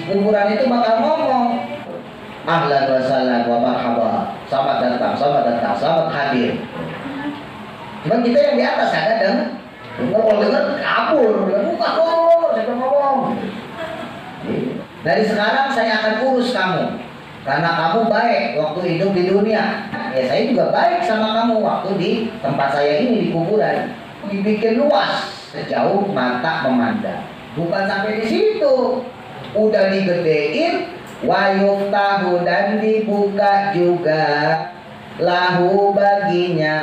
kuburan itu bakal ngomong, ahlan wa sahlan wa marhaba, selamat datang, selamat datang, selamat hadir. Cuman kita yang di atas kadang kalau dengar kabur, buka kok, saya ngomong. Dari sekarang saya akan urus kamu, karena kamu baik waktu hidup di dunia. Ya saya juga baik sama kamu waktu di tempat saya ini di kuburan. Dibikin luas sejauh mata memandang. Bukan sampai di situ, udah digedein, wayuf tahu dan dibuka juga lahu baginya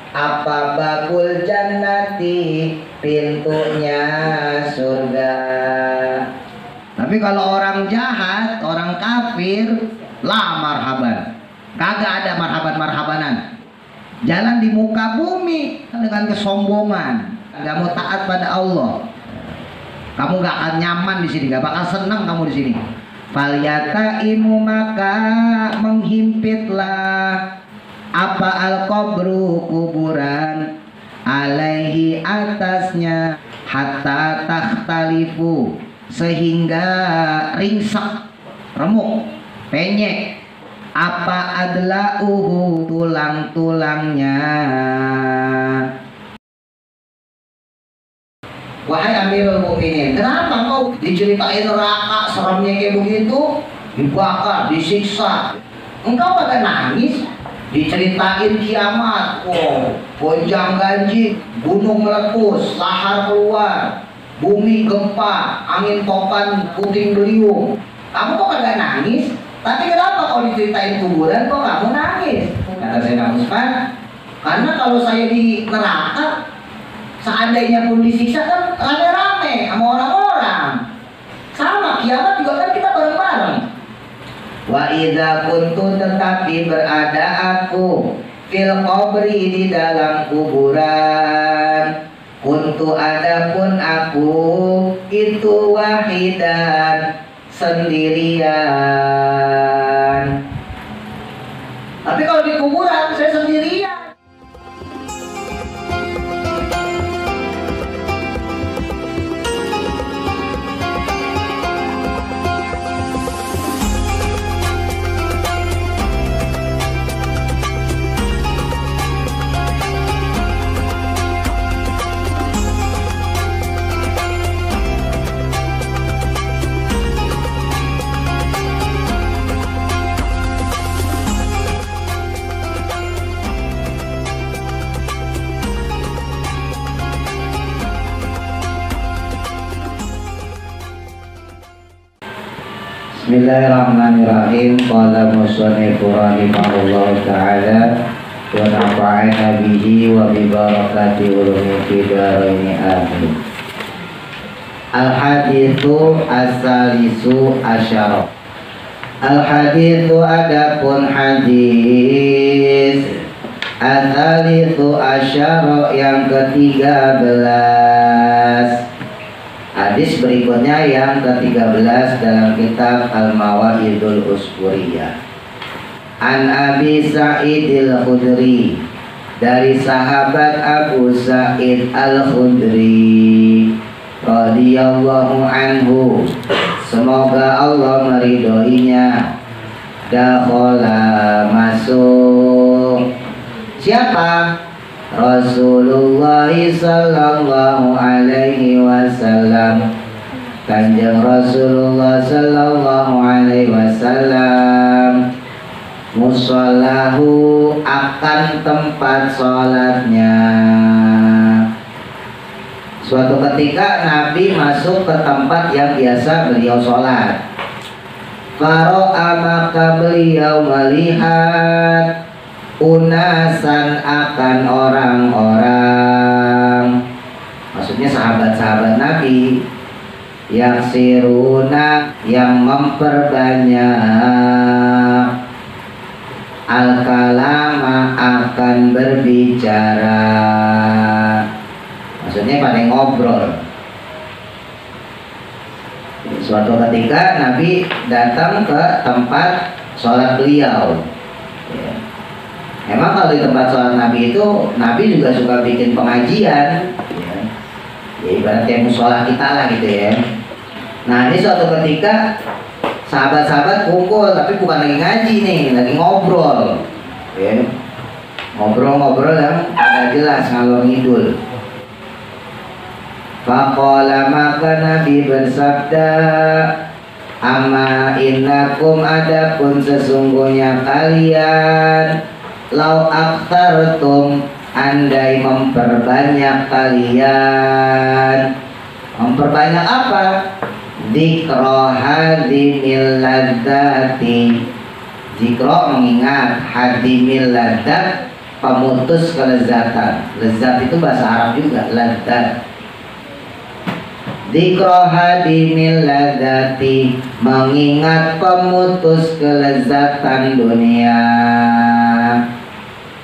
apa babul jannati, pintunya surga. Tapi kalau orang jahat, orang kafir, la marhaban, kagak ada marhaban-marhabanan. Jalan di muka bumi dengan kesombongan, nggak mau taat pada Allah. Kamu nggak akan nyaman di sini, nggak bakal senang kamu di sini. Falyataimu, maka menghimpitlah apa al-qabru, kuburan, alaihi, atasnya, hatta takhtalifu, sehingga ringsek, remuk, penyek, apa adlauhu, tulang-tulangnya. Wahai Amirul Mukminin, kenapa kau diceritain neraka seremnya kayak begitu, dibakar, disiksa, engkau pada nangis? Diceritain kiamat, gonjang ganjing, gunung meletus, lahar keluar, bumi gempa, angin topan, puting beliung, kamu kok kagak nangis? Tapi kenapa kalau diceritain kuburan kok kamu nangis? Kata Sayyidina Utsman, karena kalau saya di neraka, seandainya pun disiksa kan rame-rame sama orang-orang. Sama kiamat juga kan kita bareng-bareng. Wa idza kuntu, tetapi berada aku, fil qabri, di dalam kuburan, kuntu, adapun aku itu wahidan, sendirian. Tapi kalau di kuburan saya sendirian. Bismillahirrahmanirrahim. Qala musannifu rahimahullah ta'ala wa nafa'ana bihi wa bi barakati ulumi fid dharain amin. Al-haditsu as-salisu asyara. Al-haditsu, adapun hadis, as-salisu asyara, yang ke-13. Hadis berikutnya yang ke-13 dalam kitab Al-Mawa'idul Usfuriyah. An Abi Sa'id Al-Khudri, dari sahabat Abu Sa'id Al-Khudri radhiyallahu anhu, semoga Allah meridhoinya. Dakhala, masuk. Siapa? Rasulullah sallallahu alaihi wasallam, Kanjeng Rasulullah sallallahu alaihi wasallam, musallahu, akan tempat sholatnya. Suatu ketika Nabi masuk ke tempat yang biasa beliau sholat. Qara'a, maka beliau melihat, unasan, akan orang-orang, maksudnya sahabat-sahabat Nabi, yang siruna, yang memperbanyak, al-kalama, akan berbicara, maksudnya pada ngobrol. Suatu ketika Nabi datang ke tempat sholat beliau. Memang kalau di tempat sholat Nabi itu, Nabi juga suka bikin pengajian, ya ibarat kayak musola kita lah gitu ya. Nah ini suatu ketika sahabat-sahabat kumpul, tapi bukan lagi ngaji nih, lagi ngobrol, ya. Ngobrol-ngobrol yang agak jelas ngalor ngidul. Faqala maka Nabi bersabda, amma innakum adapun sesungguhnya kalian, lau akhtartum andai memperbanyak kalian. Memperbanyak apa? Dzikra hadimil ladzati. Dzikra mengingat, hadimil ladzat pemutus kelezatan. Lezat itu bahasa Arab juga, ladzat. Dzikra hadimil ladzati, mengingat pemutus kelezatan dunia.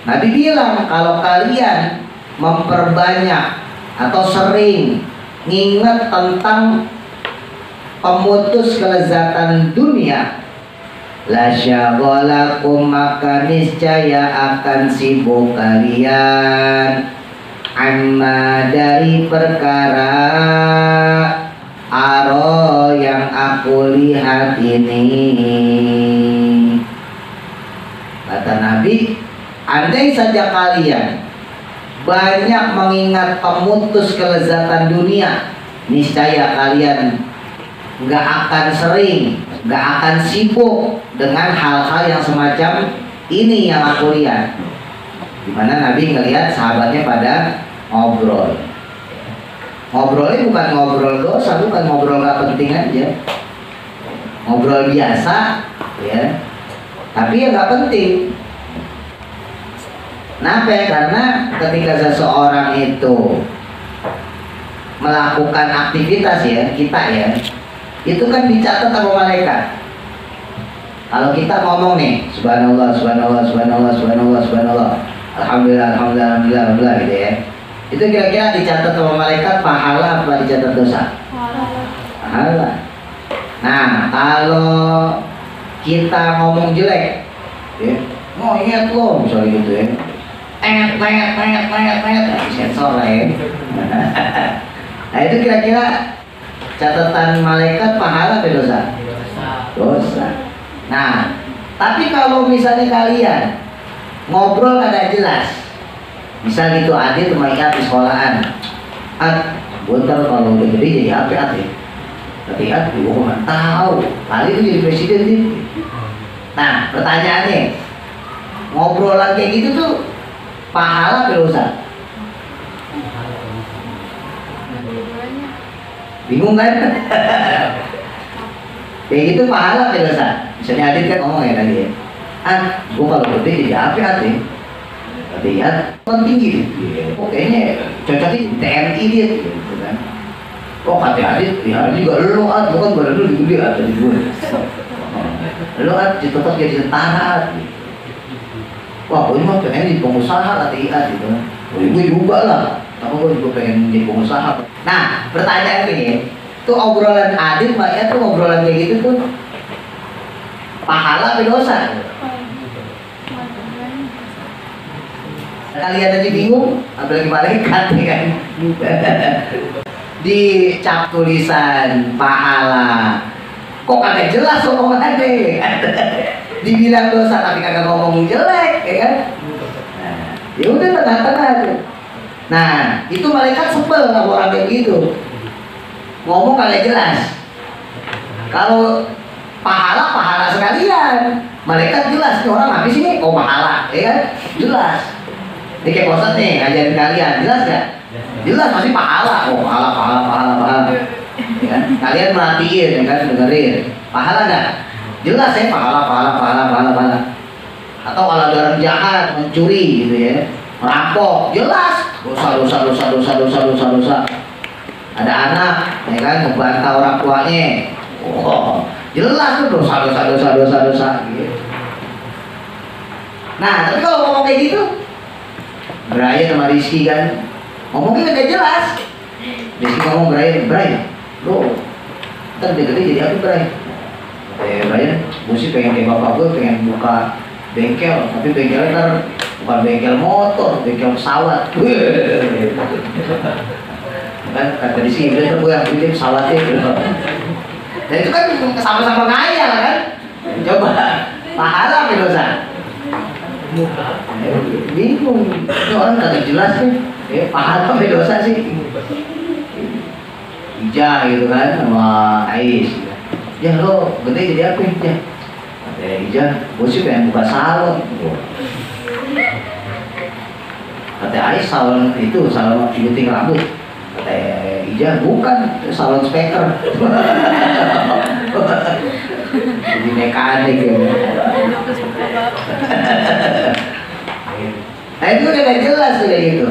Nabi bilang kalau kalian memperbanyak atau sering ngingat tentang pemutus kelezatan dunia, la syagolakum maka niscaya akan sibuk kalian amma dari perkara aro yang aku lihat ini. Kata Nabi, andai saja kalian banyak mengingat pemutus kelezatan dunia, niscaya kalian nggak akan sering, nggak akan sibuk dengan hal-hal yang semacam ini yang aku lihat. Dimana Nabi ngelihat sahabatnya pada ngobrol. Ngobrolnya bukan ngobrol dosa, bukan ngobrol gak penting aja, ngobrol biasa, ya. Tapi ya gak penting. Kenapa? Karena ketika seseorang itu melakukan aktivitas, ya, kita ya, itu kan dicatat sama malaikat. Kalau kita ngomong nih, subhanallah, subhanallah, subhanallah, subhanallah, subhanallah, alhamdulillah, alhamdulillah, alhamdulillah, alhamdulillah, gitu ya. Itu kira-kira dicatat sama malaikat pahala apa dicatat dosa? Pahala. Nah, kalau kita ngomong jelek, ya, oh ingat lo, misalnya gitu ya, sensor lah ya. Nah itu kira-kira catatan malaikat pahala atau dosa? Dosa. Nah, tapi kalau misalnya kalian ngobrol kagak jelas, misal gitu Adit sama Iat di sekolahan, bentar kalau udah gede jadi apa Adit? Tapi Iat, gue nggak tahu, kali itu jadi presiden sih. Nah, pertanyaannya, ngobrolan kayak gitu tuh pahala atau dosa? Bingung kan? Kayak gitu pahala atau dosa? Misalnya Adit kan ngomong ya tadi ya, gue kalau gede jadi apa Adit? Tapi ya kan tinggi, oh kayaknya cocoknya di TNI dia, gitu kan? Oh kata Adit, ya juga lo bukan badan lu gede tadi gue. Lo tetap jadi tentara. Wah, gue mah pengen jadi pengusaha kata Iat gitu. Oh, gue juga lah. Tapi gue juga pengen jadi pengusaha. Nah, pertanyaan ini, tuh obrolan Adit, Mbak Iat tuh obrolan kayak gitu tuh pahala atau dosa? Kalian aja bingung, apalagi malaikat ya kan? Dicap tulisan pahala, kok kagak jelas omongannya? Dibilang dosa tapi kagak ngomong jelek, ya kan? Nah, ya udah tengah-tengah tuh. Nah, itu malaikat sebel sama orang kayak gitu. Ngomong kagak jelas. Kalau pahala sekalian, malaikat jelas nih orang habis ini, oh pahala, ya kan? Jelas. Ini kayak Ustaz nih ngajarin kalian, jelas gak? Jelas pasti pahala, oh pahala. Ya kan? Kalian merhatiin, ya kan? Dengerin, pahala gak? Jelas ya pahala. Atau kalau ada orang jahat, mencuri gitu ya, merampok, jelas dosa. Ada anak, ya kan, membantah orang tuanya, oh jelas tuh dosa gitu. Nah tapi kalau ngomong kayak gitu, Brian sama Rizky kan ngomongnya gak jelas. Rizky ngomong Brian, lo ntar dia gede jadi apa Brian? Brian, gue sih pengen kayak bapak gue, pengen buka bengkel, tapi bengkelnya ntar bukan bengkel motor, bengkel pesawat. Kan kata di sini, gue yang bikin pesawatnya gitu. Dan itu kan sama-sama kaya kan. Coba pahala apa dosa? Bingung. Ini orang kagak jelas nih. Pahala apa dosa sih? Ija gitu kan sama Ais. Ya lo gede jadi apa ya? Kata Ija, gue sih pengen buka salon. Kata Ais salon itu salon gunting rambut. Kata Ija bukan salon speaker. Jadi mekanik ya. Nah itu udah gak jelas tuh kayak gitu.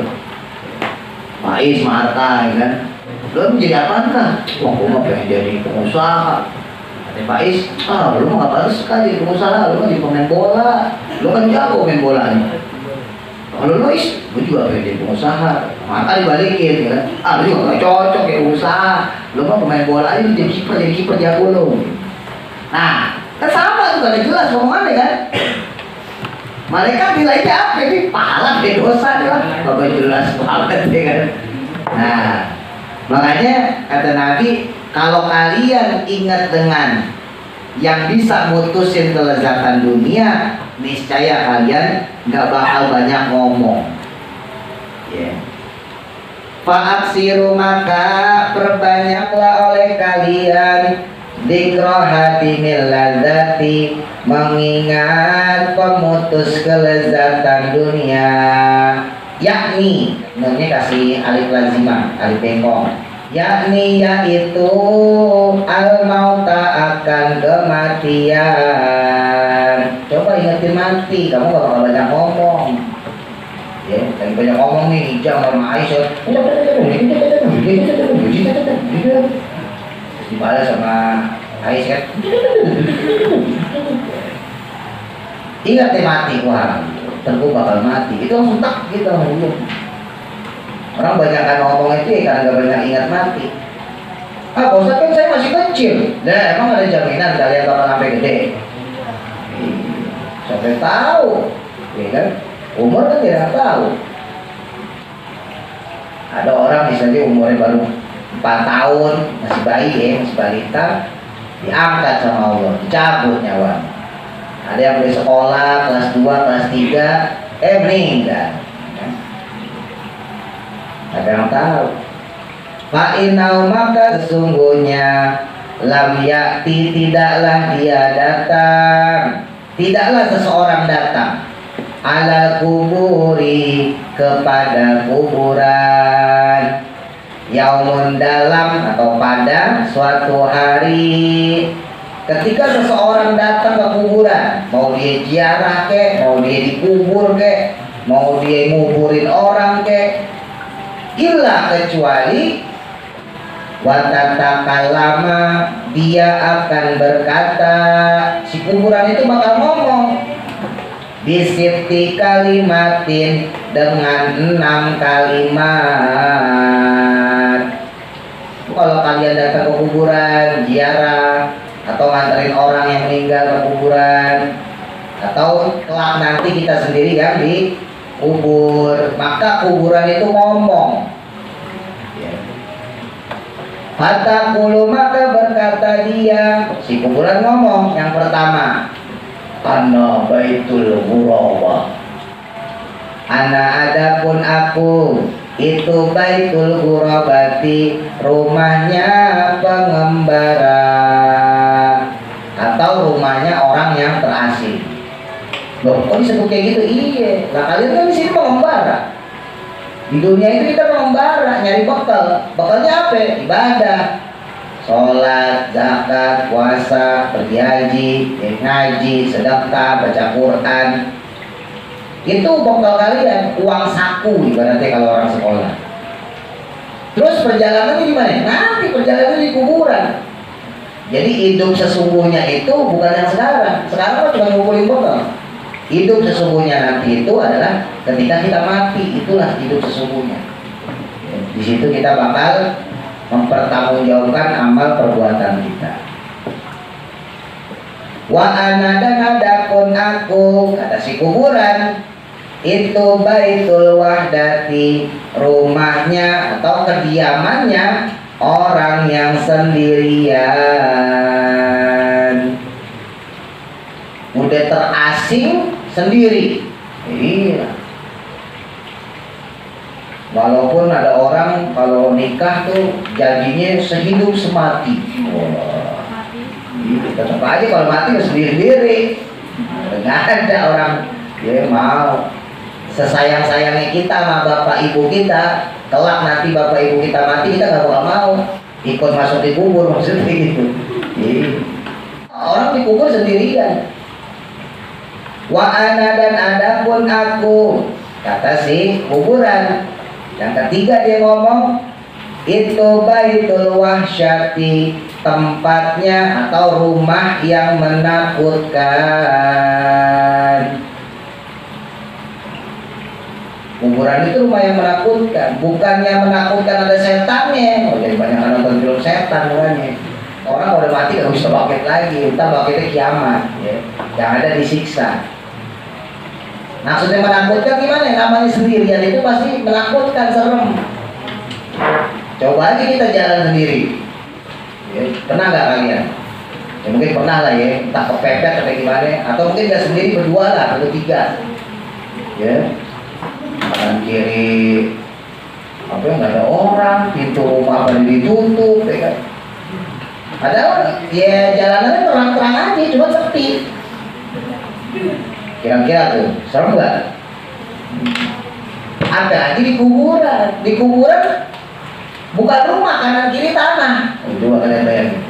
Ais Marta ya kan. Lo menjadi apa kah? Wah, gue mah pengen jadi pengusaha. Kata Pak Is, lu mah gak pantas sekali jadi pengusaha, lu mah jadi pemain bola. Lu kan jago main bolanya. Kalau lu Is, gue juga pengen jadi pengusaha. Maka dibalikin kan, lu juga gak cocok kayak pengusaha. Lu mah pemain bola aja, jadi kiper jago lu. Nah, kan sama tuh, gak jelas ngomongannya kan. Mereka nilainya apa? Ini pahala kayak dosa kan. Gak jelas banget ya kan. Nah, makanya kata Nabi, kalau kalian ingat dengan yang bisa mutusin kelezatan dunia, niscaya kalian nggak bakal banyak ngomong. Fa'aksiru maka perbanyaklah oleh kalian dzikra hadimil ladzati, mengingat pemutus kelezatan dunia. Yakni, ini kasih alif lazimah, alif bengkong. Yakni yaitu al-mauta akan kematian. Coba ingetin mati, kamu gak bakal banyak ngomong. Ya, lagi banyak ngomong nih, Ijang sama Aisyah. Dibalas sama Aisyah. Ingat deh mati, wah. Tentu bakal mati, itu langsung tak gitu ngomong. Orang banyak kan ngomong itu ya karena gak banyak ingat mati. Pak Ustadz kan saya masih kecil. Nah emang ada jaminan kalian bakal sampai gede? Siapa yang tahu? Ya kan? Umur kan tidak tahu. Ada orang misalnya umurnya baru 4 tahun, masih bayi ya, masih balita, diangkat sama Allah, dicabut nyawanya. Ada yang boleh sekolah kelas 2, kelas 3, meninggal. Ada yang tahu. Fa'inau maka sesungguhnya lam yakti tidaklah dia datang, tidaklah seseorang datang ala kuburi kepada kuburan, yaumun dalam atau pada suatu hari. Ketika seseorang datang ke kuburan, mau dia ziarah kek, mau dia dikubur kek, mau dia nguburin orang kek, illa kecuali watatakallama, dia akan berkata, si kuburan itu bakal ngomong bisiti kalimatin, dengan 6 kalimat. Kalau kalian datang ke kuburan, ziarah atau nganterin orang yang meninggal ke kuburan, atau kelak nanti kita sendiri yang dikubur, maka kuburan itu ngomong. Fatakulu maka berkata dia, si kuburan ngomong yang pertama, ana baitul ghuraba, ana adapun aku itu baitul ghurabati, rumahnya pengembara atau rumahnya orang yang terasing. Loh, kok disebut kayak gitu? Iya, nah kalian kan di sini pengembara. Di dunia itu kita pengembara, nyari bekal. Bekalnya apa? Ibadah, sholat, zakat, puasa, pergi haji, ngaji, sedekah, baca Quran. Itu bekal kalian, uang saku ibaratnya kalau orang sekolah. Terus perjalanannya di mana? Nanti perjalanan di kuburan. Jadi hidup sesungguhnya itu bukan yang sekarang. Sekarang cuma ngumpulin bekal. Hidup sesungguhnya nanti itu adalah ketika kita mati, itulah hidup sesungguhnya. Di situ kita bakal mempertanggungjawabkan amal perbuatan kita. Wa ana dan adapun aku, kata si kuburan, itu baitul wahdati, rumahnya atau kediamannya orang yang sendirian, udah terasing sendiri. Iya. Walaupun ada orang kalau nikah tuh janjinya sehidup semati. Wah. Tetap aja kalau mati sendiri-sendiri. Nggak ada orang ya mau sesayang-sayangnya kita sama bapak ibu kita, kelak nanti bapak ibu kita mati kita nggak bakal mau ikut masuk di kubur, maksudnya gitu. Orang dikubur sendirian. Wa ana dan adapun aku, kata si kuburan. Yang ketiga dia ngomong, itu baitul wahsyati, tempatnya atau rumah yang menakutkan. Kuburan itu rumah yang menakutkan, bukannya menakutkan ada setannya. Oh, jadi banyak nonton film setan bukannya. Orang udah mati nggak bisa bangkit lagi, entah bangkitnya kiamat, ya. Yang ada disiksa. Maksudnya menakutkan gimana? Namanya sendirian itu pasti menakutkan, serem. Coba aja kita jalan sendiri. Ya, pernah nggak kalian? Ya, mungkin pernah lah ya, entah kepepet atau gimana, atau mungkin nggak sendiri, berdua lah, bertiga. Ya, kanan kiri apa yang nggak ada orang, pintu rumah pada ditutup, ya kan? Padahal ya jalanannya terang-terang aja, cuma sepi. Kira-kira tuh serem nggak? Ada aja di kuburan. Di kuburan bukan rumah, kanan kiri tanah. Coba kalian bayangin.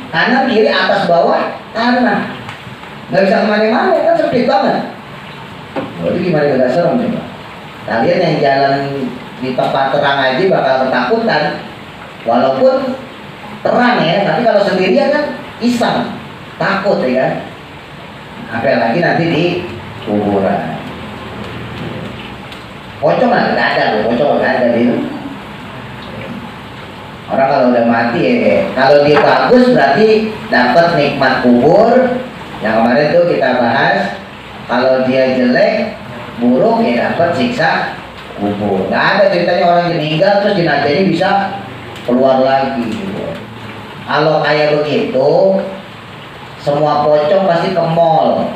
Kanan kiri atas bawah tanah. Nggak bisa kemana-mana, kan sempit banget. Jadi gimana gak serem coba? Kalian yang jalan di tempat terang aja bakal ketakutan. Walaupun terang ya, tapi kalau sendirian kan iseng, takut ya kan. Apalagi nanti di kuburan. Pocong nggak ada loh, pocong nggak ada di. Orang kalau udah mati ya, kalau dia bagus berarti dapat nikmat kubur. Yang kemarin tuh kita bahas. Kalau dia jelek, buruk ya dapat siksa kubur. Nggak ada ceritanya orang meninggal terus jenazahnya bisa keluar lagi. Kalau kayak begitu, semua pocong pasti ke mall,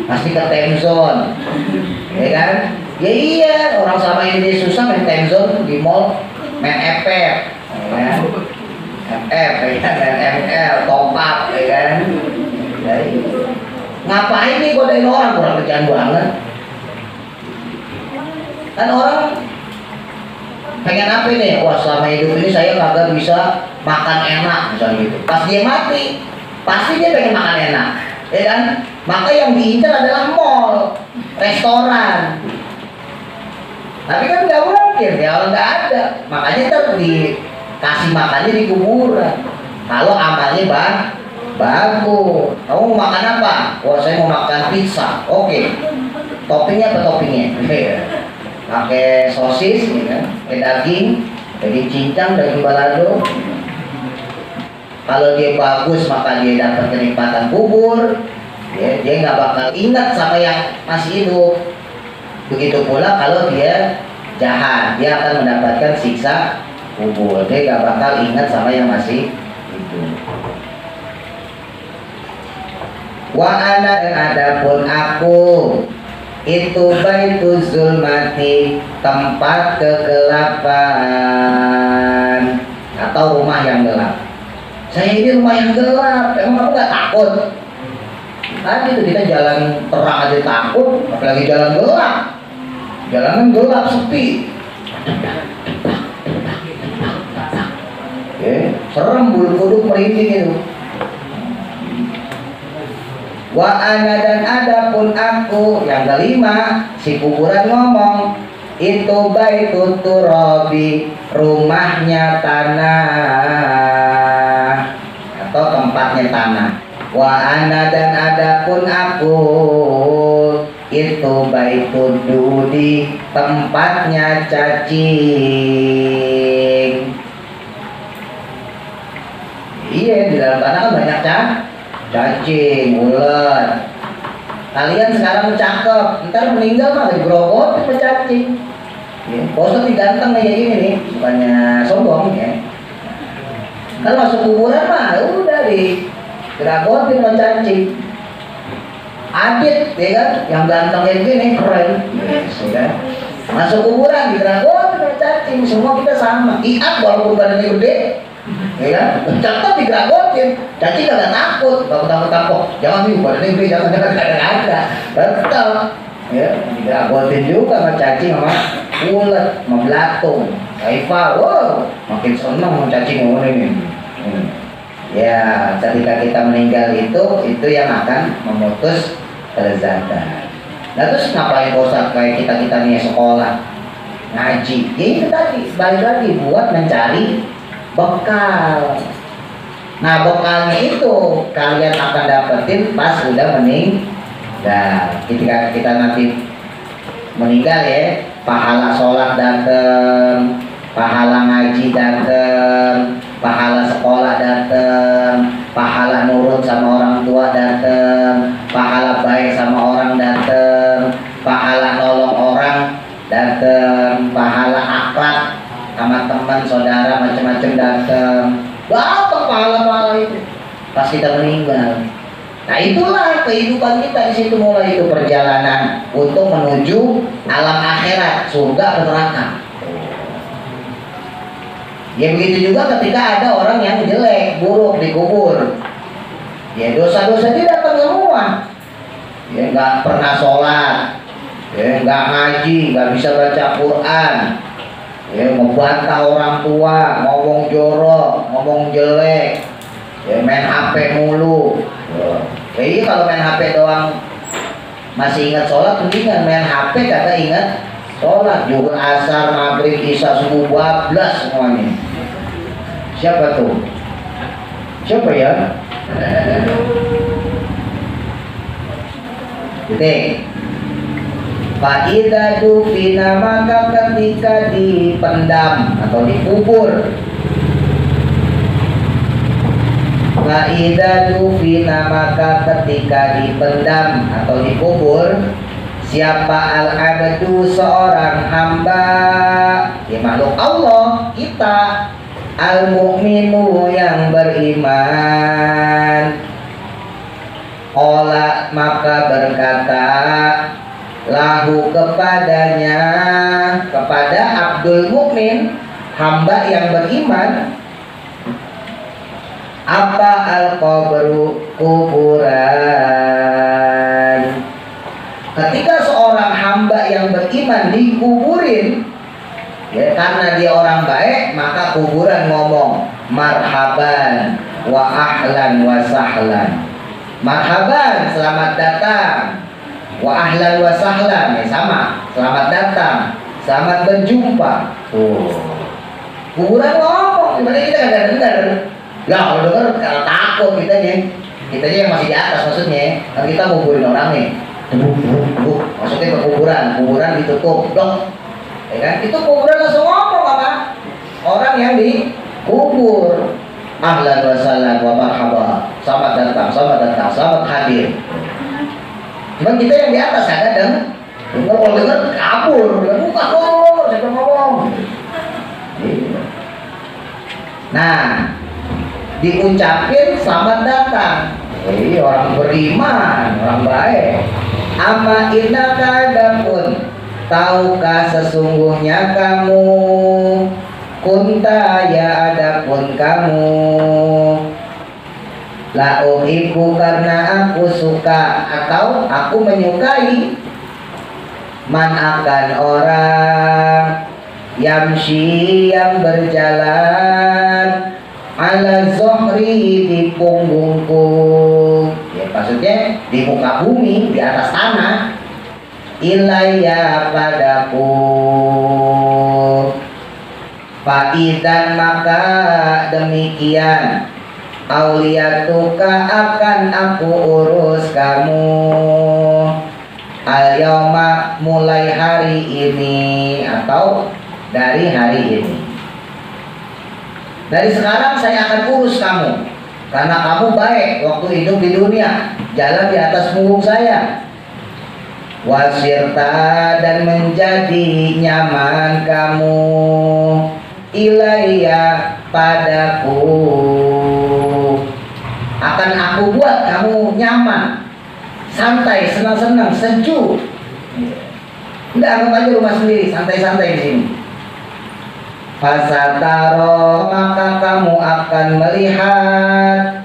pasti ke time zone, ya kan? Ya iya, orang sama ini susah main time zone di mall, main FF, ya. FF, ya kan? Main ML, top up, ya kan? Jadi, ngapain nih godain orang, kurang kerjaan banget. Kan orang pengen apa nih? Wah, selama hidup ini saya kagak bisa makan enak, misalnya gitu. Pas dia mati, pasti dia pengen makan enak, ya kan? Maka yang diincar adalah mall, restoran. Tapi kan nggak mungkin, ya orang nggak ada. Makanya ntar dikasih makannya di kuburan. Kalau amalnya bagus. Kamu mau makan apa? Wah, saya mau makan pizza. Oke. Toppingnya apa toppingnya? Pakai sosis, ya kan? Pakai daging cincang, daging balado. Kalau dia bagus maka dia dapat kenikmatan kubur, ya, dia nggak bakal ingat sama yang masih hidup. Begitu pula kalau dia jahat, dia akan mendapatkan siksa kubur. Dia nggak bakal ingat sama yang masih hidup. Wa ana dan adapun aku, itu baitu zulmati, tempat kegelapan atau rumah yang gelap. Saya ini rumah yang gelap, emang kamu gak takut? Tadi tuh kita jalan terang aja takut, apalagi jalan gelap. Jalanan gelap, sepi. Serem, bulu kuduk merinding itu. Wa ana dan adapun aku, yang kelima, si kuburan ngomong, itu baitut turabi, rumahnya tanah atau tempatnya tanah. Wa ana dan adapun aku, itu baitud dudi, tempatnya cacing. Iya, di dalam tanah kan banyak cacing, ulet. Kalian sekarang cakep, ntar meninggal mah digerobot sama cacing. Ya, Boston nih ganteng kayak gini nih, bukannya sombong ya. Kalau masuk kuburan mah udah di geragotin sama cacing. Adit, ya kan, yang ganteng kayak gini keren, yes, ya kan? Masuk kuburan digeragotin sama cacing, semua kita sama. Iat walaupun badannya gede, ya kan, tetap digeragotin. Cacing gak takut, takut, jangan nih badannya gede, jangan ada, tetap. Ya, digeragotin juga sama cacing sama ulet, sama belatung. Kaifa, wow, makin seneng sama cacing yang ini. Ya, ketika kita meninggal itu yang akan memutus kelezatan. Nah terus ngapain Ustaz kayak kita nih sekolah ngaji? Ya itu tadi, balik lagi buat mencari bekal. Nah bekalnya itu kalian akan dapetin pas udah meninggal. Ketika kita nanti meninggal ya, pahala sholat dateng, pahala ngaji dateng, pahala sekolah dateng, pahala nurut sama orang tua dateng, pahala baik sama orang dateng, pahala nolong orang dateng, pahala akhlak sama teman saudara macam-macam dateng. Apa pahala-pahala itu pas kita meninggal? Nah itulah kehidupan kita di situ, mulai itu perjalanan untuk menuju alam akhirat, surga atau neraka. Ya begitu juga ketika ada orang yang jelek, buruk dikubur. Ya dosa-dosa dia datang semua. Ya nggak pernah sholat, ya nggak ngaji, nggak bisa baca Quran, ya membantah orang tua, ngomong jorok, ngomong jelek, ya main HP mulu. Jadi kalau main HP doang masih ingat sholat, mendingan main HP kagak ingat sholat. Juga asar, maghrib, isya, subuh, bablas semuanya. Siapa tuh? Siapa ya? Titik. Fa'idha dufina, maka ketika dipendam atau dikubur. Fa'idha dufina, maka ketika dipendam atau dikubur. Siapa al-abdu, seorang hamba, ya makhluk Allah, kita. Al-mu'minu, yang beriman. Qala, maka berkata lahu, kepadanya, kepada Abdul Mukmin, hamba yang beriman, apa al-qabru, kuburan. Ketika seorang hamba yang beriman dikuburin, ya karena dia orang baik, maka kuburan ngomong marhaban wa ahlan wa sahlan. Marhaban, selamat datang. Wa ahlan wa sahlan, ya sama, selamat datang, selamat berjumpa. Kuburan ngomong, sebenarnya kita nggak dengar. Ya kalau dengar kalau takut kita yang masih di atas maksudnya. Kan kita nguburin orang nih, masuknya ke kuburan ditutup, dok. Ya kan? Itu kuburan langsung ngomong apa? Orang yang dikubur. Ahlan wa sahlan wa marhaba. Selamat datang, selamat hadir. Cuman kita yang di atas kadang kalau dengar kabur, buka kok, siapa ngomong. Nah, diucapin selamat datang. Orang beriman, orang baik. Amma innaka adapun, tahukah sesungguhnya kamu, kunta, ya adapun kamu, la uhibbu, karena aku suka atau aku menyukai, man, akan orang, yamshi, yang berjalan, ala zohri, di punggungku, ya maksudnya di muka bumi, di atas tanah, ilayya, padaku. Fa'idan, maka demikian, auliyatuka, akan aku urus kamu, al-yawma, mulai hari ini atau dari hari ini. Dari sekarang saya akan urus kamu, karena kamu baik waktu hidup di dunia, jalan di atas punggung saya. Wasirta, dan menjadi nyaman kamu, ilayya, padaku, akan aku buat kamu nyaman, santai, senang-senang, sejuk. Udah anggap aja rumah sendiri, santai-santai di sini. Fasataro, maka kamu akan melihat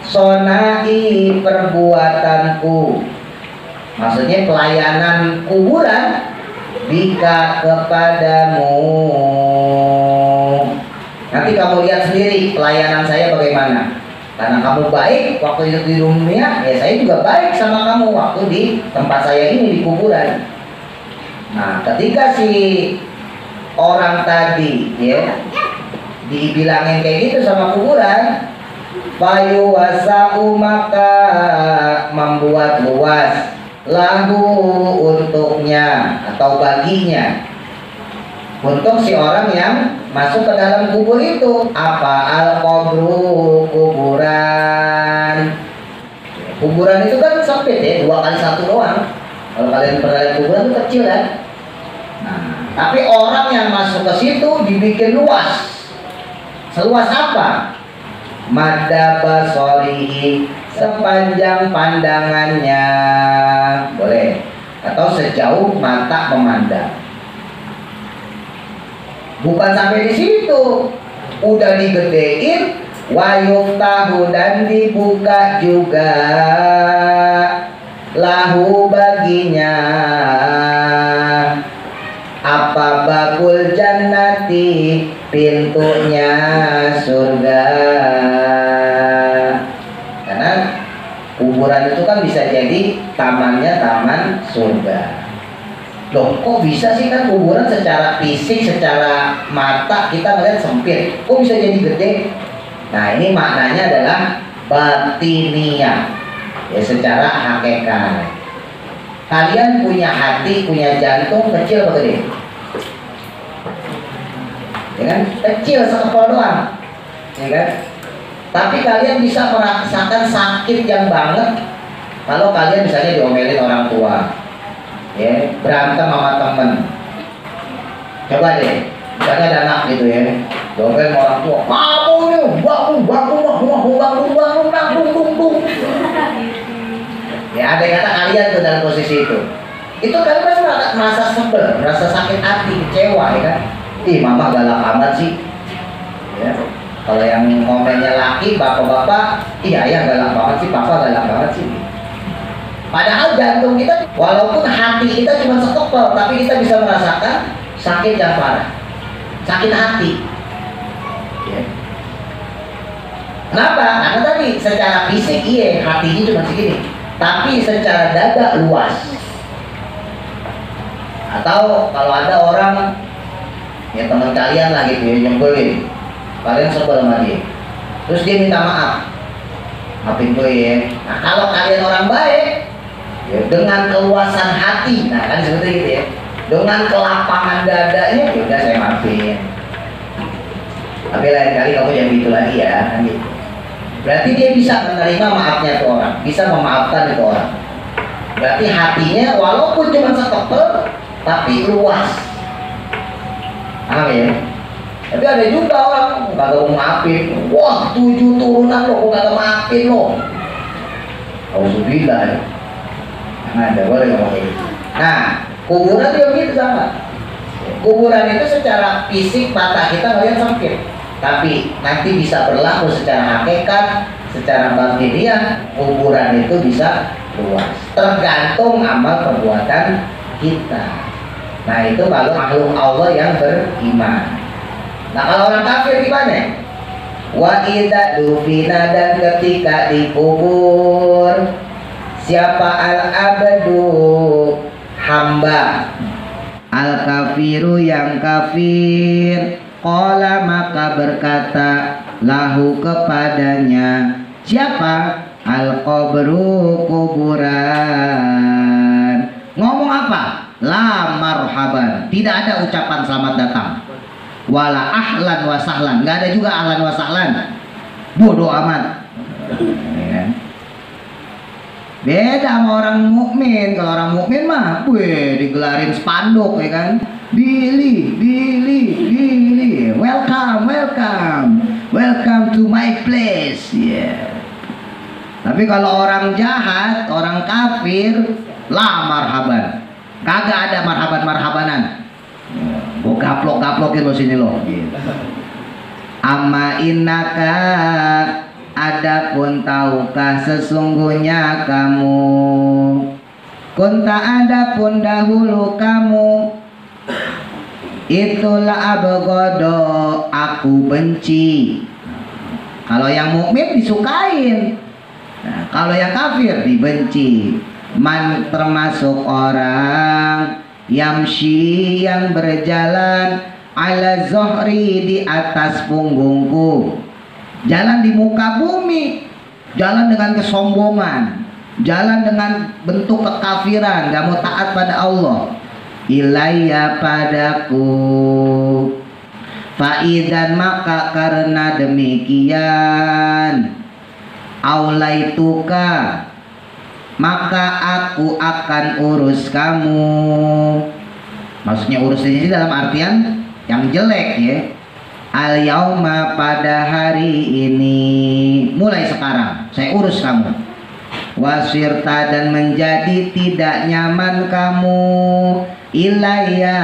sonai, perbuatanku, maksudnya pelayanan kuburan, bika, kepadamu. Nanti kamu lihat sendiri pelayanan saya bagaimana. Karena kamu baik waktu itu di dunia, ya saya juga baik sama kamu waktu di tempat saya ini, di kuburan. Nah, ketika si orang tadi ya dibilangin kayak gitu sama kuburan, payu wasau, maka membuat luas, lahu, untuknya atau baginya, untuk si orang yang masuk ke dalam kubur itu. Apa? Al-qabru, kuburan. Kuburan itu kan sempit ya, 2x1 doang. Kalau kalian pernah lihat kuburan itu kecil kan. Nah, tapi orang yang masuk ke situ dibikin luas. Seluas apa? Madda basorihi, sepanjang pandangannya, boleh, atau sejauh mata memandang. Bukan sampai di situ, udah digedein, wayuf tahu, dan dibuka juga, lahu, baginya, apa? Babul jannati, pintunya surga. Karena kuburan itu kan bisa jadi tamannya taman surga. Loh, kok bisa sih, kan kuburan secara fisik, secara mata kita ngeliat sempit, kok bisa jadi gede? Nah, ini maknanya adalah batiniah, ya, secara hakikat. Kalian punya hati, punya jantung, kecil apa gede? Ya kan? Kecil, sekepal doang, ya kan? Tapi kalian bisa merasakan sakit yang banget kalau kalian misalnya diomelin orang tua, ya, berantem sama temen. Coba deh, misalnya ada anak gitu ya, diomelin orang tua, kamu nih bangun. Ya, ada yang kata kalian tuh dalam posisi itu kalian pasti merasa sebel, merasa sakit hati, kecewa, ya kan? Ih, mama galak amat sih, ya. Kalau yang ngomennya laki, bapak-bapak, iya ayah galak banget sih, papa galak banget sih. Padahal jantung kita, walaupun hati kita cuma sekepel, tapi kita bisa merasakan sakit yang parah, sakit hati, ya. Kenapa? Karena tadi secara fisik iya hatinya cuma segini, tapi secara dada luas. Atau kalau ada orang, ya teman kalian lah gitu ya, nyebelin, kalian sebel sama dia, terus dia minta maaf, maafin gue ya. Nah, kalau kalian orang baik, ya, dengan keluasan hati, nah kan seperti gitu ya, dengan kelapangan dadanya, ya udah saya maafin, tapi lain kali kamu jangan gitu lagi ya, kan gitu. Berarti dia bisa menerima maafnya tuh orang, bisa memaafkan itu orang. Berarti hatinya walaupun cuma sekepel, tapi luas. Amin. Tapi ada juga orang kagak mau maafin. Wah, 7 turunan lo, kok kagak maafin lo. Auzubillah. Nah, ada boleh ngomong kayak gitu. Nah, kuburan juga begitu sama. Kuburan itu secara fisik mata kita ngeliat sempit, tapi nanti bisa berlaku secara hakikat, secara batiniah, kuburan itu bisa luas. Tergantung amal perbuatan kita. Nah, itu kalau makhluk Allah yang beriman. Nah, kalau orang kafir gimana? Wa idza dufina, dan ketika dikubur, siapa al-abdu, hamba, al-kafiru, yang kafir, qala, maka berkata, lahu, kepadanya, siapa? Al-qabru, kuburan. Ngomong apa? La marhaban, tidak ada ucapan selamat datang. Wala ahlan wa sahlan, nggak ada juga ahlan wa sahlan. Bodoh amat. Beda sama orang mukmin. Kalau orang mukmin mah, weh, digelarin spanduk, ya kan? Billy. welcome, welcome, welcome to my place. Yeah. Tapi kalau orang jahat, orang kafir, lah marhaban. Kagak ada marhaban-marhabanan. Gue gaplok-gaplokin lo sini lo. Amma innaka, adapun tahukah sesungguhnya kamu, kunta adapun dahulu kamu, itulah abgodo, aku benci. Kalau yang mukmin disukain, nah, kalau yang kafir dibenci. Man termasuk orang yamshi yang berjalan ala zohri di atas punggungku, jalan di muka bumi, jalan dengan kesombongan, jalan dengan bentuk kekafiran, gak mau taat pada Allah. Ilayya padaku, faidan maka karena demikian, aulaituka maka aku akan urus kamu. Maksudnya urus di sini dalam artian yang jelek ya. Al yauma pada hari ini, mulai sekarang saya urus kamu. Wasirta dan menjadi tidak nyaman kamu, ilayya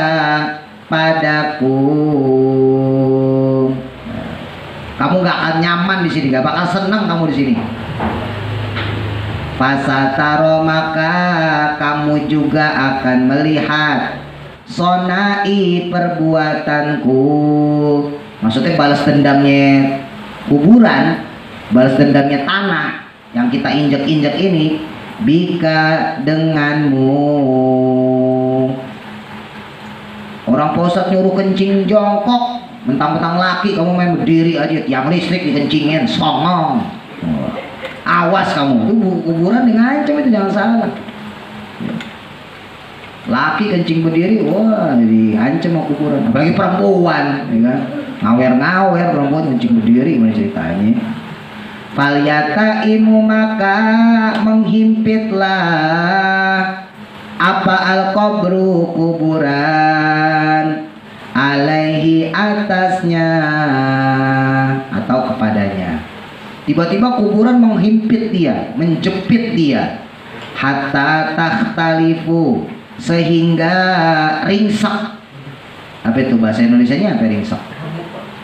padaku. Kamu gak akan nyaman di sini, gak bakal senang kamu di sini. Fasataro maka kamu juga akan melihat sonai perbuatanku. Maksudnya balas dendamnya kuburan, balas dendamnya tanah yang kita injek-injek ini, bika denganmu. Orang posat nyuruh kencing jongkok, mentang-mentang laki kamu main berdiri aja, tiang listrik dikencingin, songong. Awas kamu, itu kuburan ngancam, itu jangan salah. Laki kencing berdiri, wah diancam sama kuburan. Apalagi perempuan, ya kan? Ngawer-ngawer perempuan kencing berdiri, gimana ceritanya? Falyata imu maka menghimpitlah apa al-qabru kuburan, alaihi atasnya atau kepadanya. Tiba-tiba kuburan menghimpit dia, menjepit dia, hatta takhtalifu, sehingga ringsek. Apa itu bahasa Indonesianya? Apa ringsek?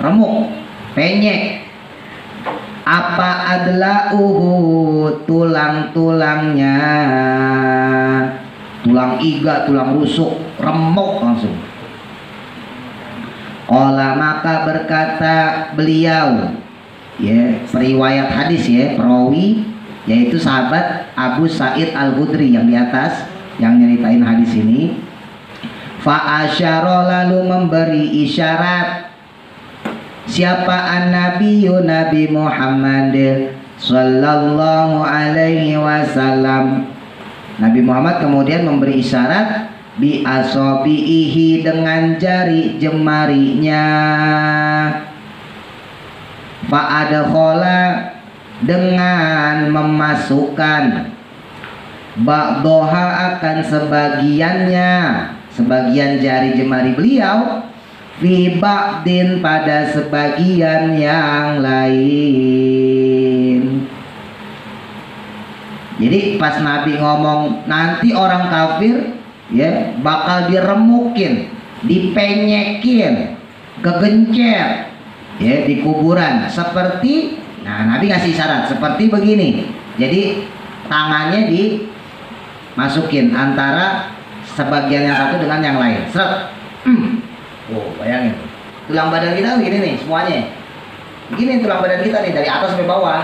Remuk, penyek. Apa adlauhu, tulang-tulangnya, tulang iga, tulang rusuk, remuk langsung. Qala maka berkata beliau, ya, periwayat hadis ya, perawi yaitu sahabat Abu Sa'id Al-Khudri yang di atas yang nyeritain hadis ini. Fa asyara lalu memberi isyarat siapa an-nabiyyu Nabi Muhammad sallallahu alaihi wasallam. Nabi Muhammad kemudian memberi isyarat bi asabihi dengan jari jemarinya. Fa'adkhala dengan memasukkan ba'doha akan sebagiannya, sebagian jari jemari beliau, fi ba'din pada sebagian yang lain. Jadi pas Nabi ngomong nanti orang kafir ya bakal diremukin, dipenyekin, kegencer ya di kuburan seperti, nah Nabi ngasih syarat seperti begini. Jadi tangannya dimasukin antara sebagian yang satu dengan yang lain. Seret. Oh, bayangin. Tulang badan kita begini nih semuanya. Begini tulang badan kita nih dari atas sampai bawah.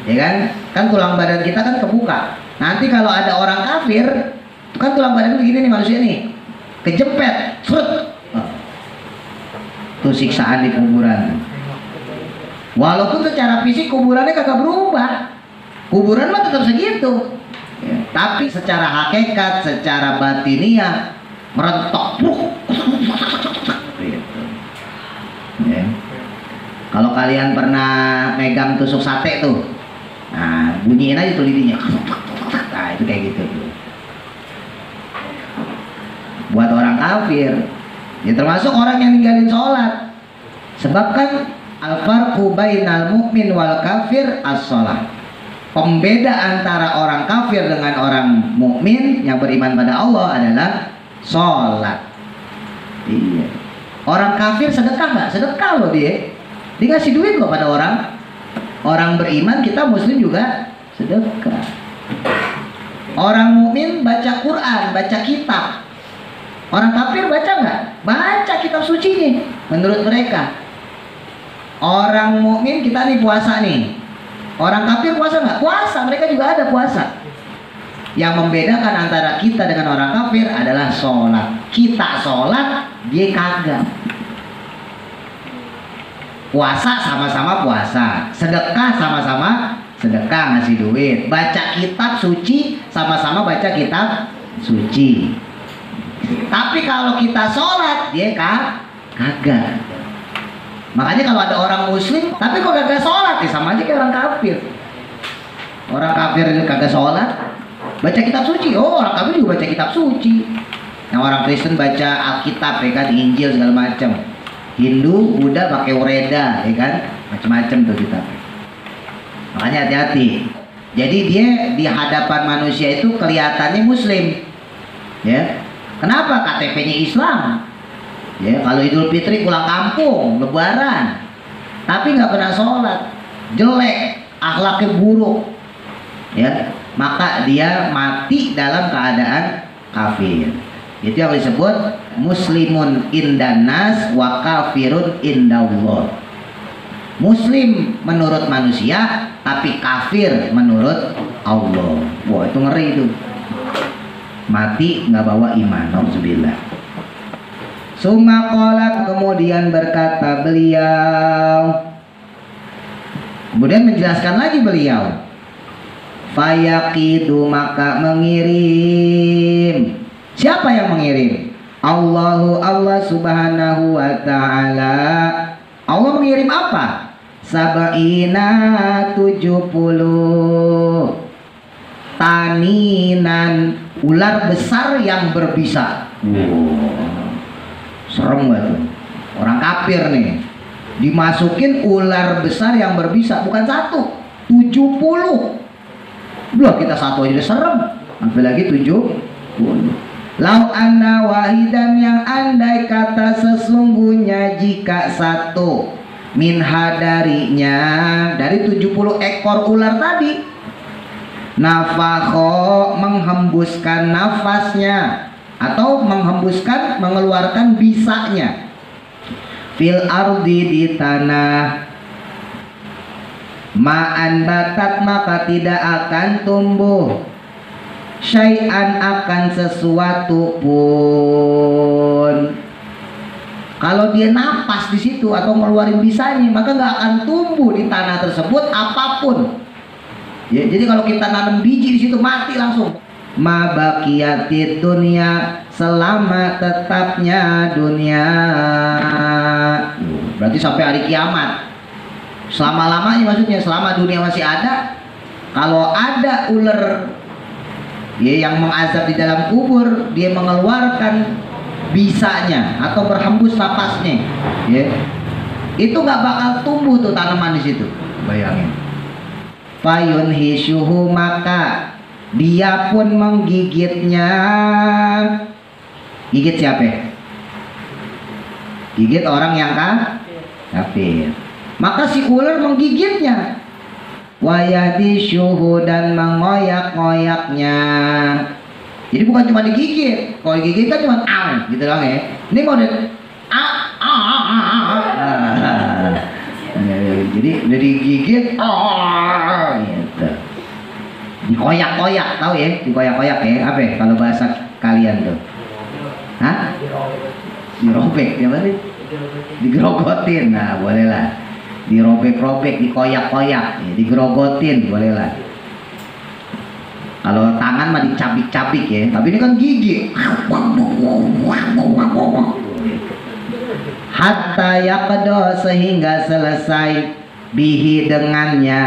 Ya kan? Kan tulang badan kita kan kebuka. Nanti kalau ada orang kafir, kan tulang badan begini nih manusia nih. Kejepet. Seret. Itu siksaan di kuburan. Walaupun secara fisik kuburannya kagak berubah, kuburan mah tetap segitu ya. Tapi secara hakikat, secara batiniah merentok gitu. Ya. Kalau kalian pernah megang tusuk sate tuh, nah bunyiin aja tuh lidinya, nah itu kayak gitu tuh. Buat orang kafir ya, termasuk orang yang ninggalin sholat Sebab kan al-farqu bainal mu'min wal kafir as-shalah. Pembeda antara orang kafir dengan orang mukmin yang beriman pada Allah adalah sholat. Iya. Orang kafir sedekah nggak? Sedekah loh dia. Dia ngasih duit loh pada orang. Orang beriman, kita muslim juga sedekah. Orang mukmin baca Quran, baca kitab. Orang kafir baca nggak? Baca kitab suci nih, menurut mereka. Orang mukmin kita nih puasa nih. Orang kafir puasa nggak? Puasa, mereka juga ada puasa. Yang membedakan antara kita dengan orang kafir adalah sholat. Kita sholat, dia kagak. Puasa sama-sama puasa, sedekah sama-sama sedekah ngasih duit, baca kitab suci sama-sama baca kitab suci. Tapi kalau kita sholat, dia kagak. Makanya kalau ada orang muslim tapi kok kagak sholat, ya sama aja kayak orang kafir. Orang kafir kagak sholat, baca kitab suci. Oh, orang kafir juga baca kitab suci. Yang orang Kristen baca Alkitab, ya kan, Injil segala macam. Hindu udah pakai Ureda, ya kan, macam-macam tuh kitab. Makanya hati-hati. Jadi dia di hadapan manusia itu kelihatannya muslim, ya. Kenapa? KTP-nya Islam. Ya, kalau Idul Fitri pulang kampung, Lebaran, tapi nggak pernah sholat, jelek, akhlaknya buruk, ya, maka dia mati dalam keadaan kafir. Itu yang disebut muslimun indanas wa kafirun indallah. Muslim menurut manusia, tapi kafir menurut Allah. Wah, itu ngeri itu. Mati nggak bawa iman. Alhamdulillah. Summa qala, kemudian berkata beliau, kemudian menjelaskan lagi beliau, fayaqidu, maka mengirim. Siapa yang mengirim? Allah subhanahu wa ta'ala. Allah mengirim apa? Sab'ina 70 taninan, ular besar yang berbisa. Serem banget. Orang kafir nih dimasukin ular besar yang berbisa, bukan 1, 70. Loh, kita satu aja udah serem, apalagi 70. Lau anna wahidan, yang andai kata sesungguhnya jika satu minha darinya, dari 70 ekor ular tadi, nafakho, menghembuskan nafasnya atau menghembuskan, mengeluarkan bisanya, fil ardi, di tanah, ma'an batat, maka tidak akan tumbuh syai'an, akan sesuatu pun. Kalau dia napas di situ atau ngeluarin bisanya, maka nggak akan tumbuh di tanah tersebut apapun. Ya, jadi kalau kita nanam biji di situ mati langsung. Ma baqiyatid dunia, selama tetapnya dunia. Berarti sampai hari kiamat. Selama-lamanya, maksudnya selama dunia masih ada. Kalau ada ular, ya, yang mengazab di dalam kubur, dia mengeluarkan bisanya atau berhembus napasnya, ya, itu nggak bakal tumbuh tuh tanaman di situ. Bayangin. Fayun hisyuhu, maka dia pun menggigitnya. Gigit siapa? Gigit orang yang kafir. Maka si ular menggigitnya. Wayadi syuhu, dan mengoyak-ngoyaknya. Jadi bukan cuma digigit. Kalau digigit kan cuma gitu doang ya. Ini mau jadi udah digigit gitu. Dikoyak-koyak, tahu ya? Dikoyak-koyak ya. Apa ya kalau bahasa kalian tuh? Hah? Dirobek, ya berarti? Digerogotin. Nah, boleh lah. Dirobek-robek, dikoyak-koyak, ya, digerogotin, boleh lah. Kalau tangan mah dicabik-cabik ya, tapi ini kan gigi. Hatta yaqdo, sehingga selesai, bihi, dengannya.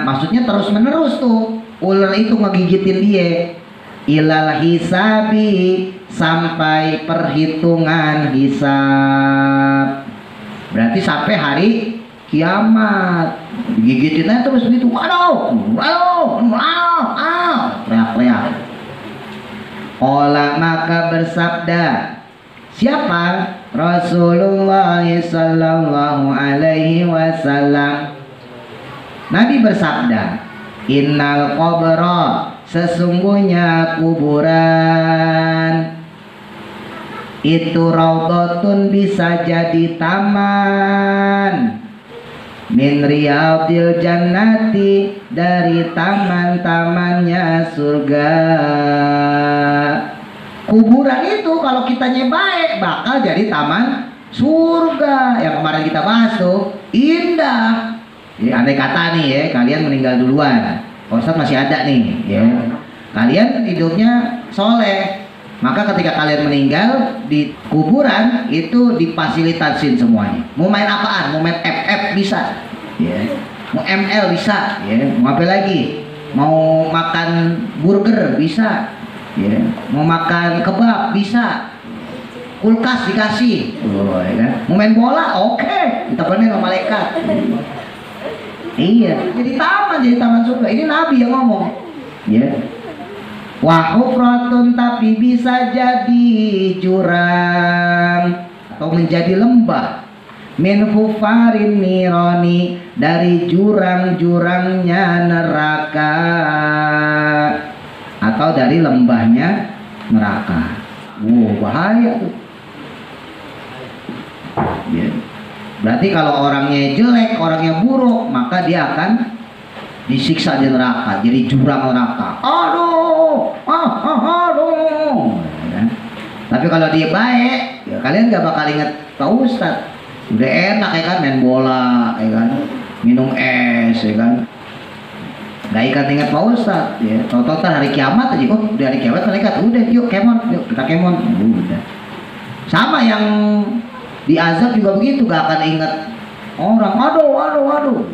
Maksudnya terus menerus tuh ular itu ngegigitin dia. Ilal hisabi, sampai perhitungan hisab. Berarti sampai hari kiamat. Digigitin aja terus begitu. Waduh, teriak-teriak. Olah maka bersabda siapa? Rasulullah sallallahu alaihi wasallam. Nabi bersabda, innal qabra, sesungguhnya kuburan itu raudhatun, bisa jadi taman, min riyadil jannati, dari taman-tamannya surga. Kuburan itu kalau kitanya baik bakal jadi taman surga. Yang kemarin kita bahas tuh indah. Ya, andai kata nih ya, kalian meninggal duluan, Ustaz masih ada nih ya. Kalian hidupnya soleh, maka ketika kalian meninggal di kuburan itu difasilitasin semuanya. Mau main apaan? Mau main FF bisa, ya. Mau ML bisa, ya. Mau apa lagi? Mau makan burger bisa, ya. Mau makan kebab bisa. Kulkas dikasih, ya kan? Mau main bola, oke. Kita bener sama malaikat. Iya, jadi taman surga. Ini Nabi yang ngomong, ya. Wahufratun, tapi bisa jadi jurang atau menjadi lembah, min hufarin nironi, dari jurang-jurangnya neraka atau dari lembahnya neraka. Wow, bahaya tuh ya. Berarti kalau orangnya jelek, orangnya buruk, maka dia akan disiksa di neraka, jadi jurang neraka. Aduh, ya. Tapi kalau dia baik, ya kalian gak bakal ingat Pak Ustadz. Udah enak ya kan, main bola, ya kan, minum es, ya kan. Gak ingat Pak Ustadz, ya. Tahu-tahu hari kiamat aja, oh udah hari kiamat mereka, udah yuk kemon, yuk kita kemon, udah. Sama yang di azab juga begitu, gak akan ingat orang. Aduh.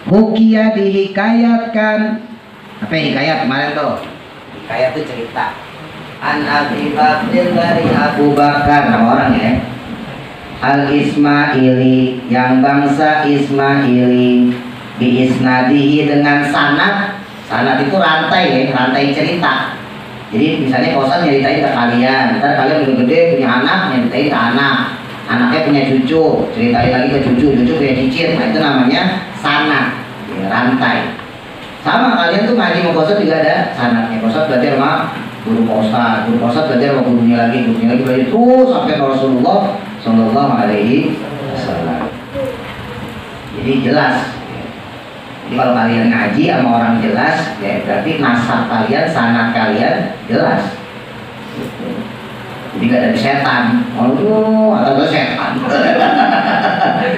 Hukia, dihikayatkan. Apa yang hikayat kemarin tuh? Hikayat itu cerita. An Abi Bakrin, dari Abu Bakar, nama orang ya. Al Ismaili, yang bangsa Ismaili, bi isnadihi, dengan sanad. Sanad itu rantai ya, rantai cerita. Jadi misalnya kosan nyeritain ke kalian, ntar kalian udah gede punya anak, nyeritain ke anak, anaknya punya cucu, ceritain lagi ke cucu punya cicit. Nah itu namanya sanad, ya, rantai. Sama kalian tuh ngaji mau kosan juga ada sanadnya. Kosan belajar sama guru kosan belajar sama gurunya lagi belajar terus sampai ke Rasulullah Sallallahu Alaihi Wasallam. Jadi jelas. Jadi kalau kalian ngaji sama orang jelas, ya berarti nasab kalian, sanad kalian jelas. Jadi gak ada setan, atau setan,